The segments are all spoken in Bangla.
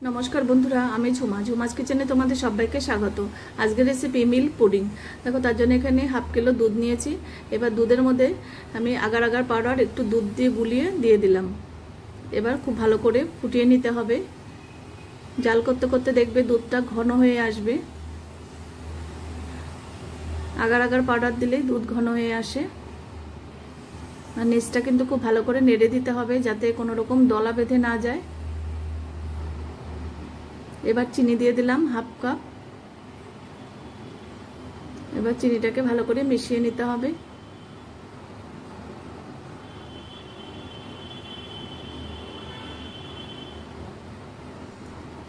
নমস্কার বন্ধুরা, আমি ঝুমাজ কিচেনে তোমাদের সবাইকে স্বাগত। আজকের রেসিপি মিল্ক পুডিং। দেখো, তার জন্য এখানে হাফ কিলো দুধ নিয়েছি। এবার দুধের মধ্যে আমি আগার আগার পাউডার একটু দুধ দিয়ে গুলিয়ে দিয়ে দিলাম। এবার খুব ভালো করে ফুটিয়ে নিতে হবে। জাল করতে করতে দেখবে দুধটা ঘন হয়ে আসবে। আগার আগার পাউডার দিলেই দুধ ঘন হয়ে আসে। আর নিচটা কিন্তু খুব ভালো করে নেড়ে দিতে হবে যাতে কোনো রকম দলা বেঁধে না যায়। এবার চিনি দিয়ে দিলাম হাফ কাপ। এবার চিনিটাকে ভালো করে মিশিয়ে নিতে হবে।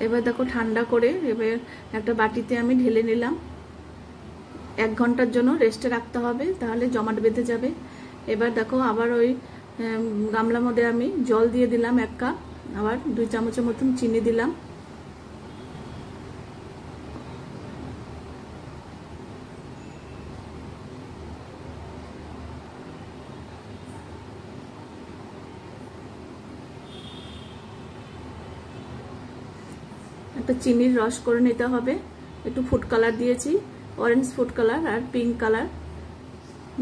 এবার দেখো ঠান্ডা করে এবার একটা বাটিতে আমি ঢেলে নিলাম। 1 ঘন্টার জন্য রেস্টে রাখতে হবে, তাহলে জমাট বেঁধে যাবে। এবার দেখো আবার ওই গামলার মধ্যে আমি জল দিয়ে দিলাম 1 কাপ। আবার 2 চামচের মতন চিনি দিলাম। একটা চিনির রস করে নিতে হবে। একটু ফুড কালার দিয়েছি, অরেঞ্জ ফুড কালার আর পিঙ্ক কালার,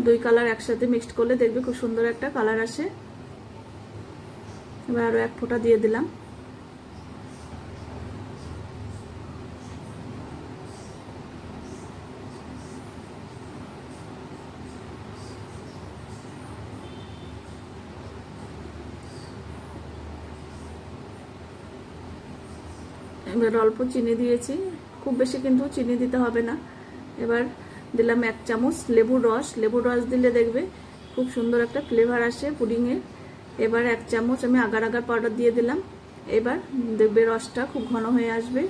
2 কালার একসাথে মিক্সড করলে দেখবে খুব সুন্দর একটা কালার আসে। এবার আরো 1 ফোঁটা দিয়ে দিলাম। এবার অল্প চিনি দিয়েছি, খুব বেশি কিন্তু চিনি দিতে হবে না। এবার দিলাম 1 চামচ লেবুর রস। লেবুর রস দিলে দেখবে খুব সুন্দর একটা ফ্লেভার আসে পুডিংয়ে। এবার 1 চামচ আমি আগার আগার পাউডার দিয়ে দিলাম। এবার দেখবে রসটা খুব ঘন হয়ে আসবে।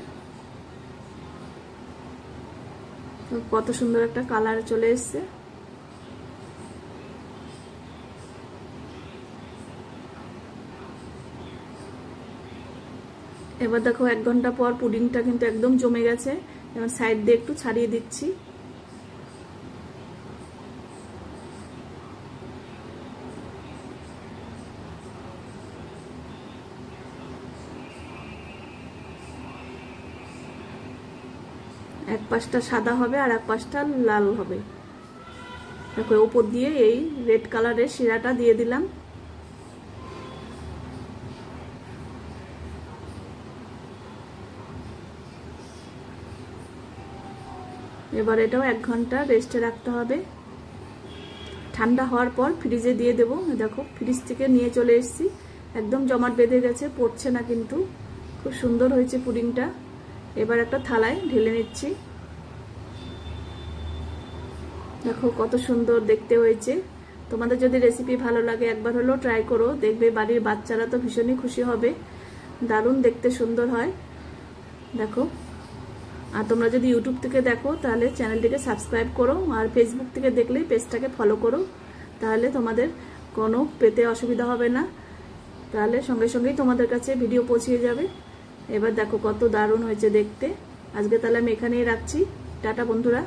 কত সুন্দর একটা কালার চলে এসছে। এবার দেখো 1 ঘন্টা পর পুডিংটা কিন্তু একদম জমে গেছে। এবার সাইড দিয়ে একটু ছাড়িয়ে দিচ্ছি। এক পাশটা সাদা হবে আর এক পাশটা লাল হবে। দেখো উপর দিয়ে এই রেড কালারের শিরাটা দিয়ে দিলাম। এবার এটাও 1 ঘন্টা রেস্টে রাখতে হবে। ঠান্ডা হওয়ার পর ফ্রিজে দিয়ে দেবো। দেখো ফ্রিজ থেকে নিয়ে চলে এসেছি, একদম জমাট বেঁধে গেছে, পড়ছে না কিন্তু। খুব সুন্দর হয়েছে পুডিংটা। এবার একটা থালায় ঢেলে নিচ্ছি। দেখো কত সুন্দর দেখতে হয়েছে। তোমাদের যদি রেসিপি ভালো লাগে একবার হলেও ট্রাই করো, দেখবে বাড়ির বাচ্চারা তো ভীষণই খুশি হবে। দারুণ দেখতে সুন্দর হয়। দেখো, আর তোমরা যদি ইউটিউব থেকে দেখো তাহলে চ্যানেলটিকে সাবস্ক্রাইব করো, আর ফেসবুক থেকে দেখলেই পেজটাকে ফলো করো, তাহলে তোমাদের কোনো পেতে অসুবিধা হবে না। তাহলে সঙ্গে সঙ্গেই তোমাদের কাছে ভিডিও পৌঁছে যাবে। এবার দেখো কত দারুণ হয়েছে দেখতে। আজকে তাহলে আমি এখানেই রাখছি। টাটা বন্ধুরা।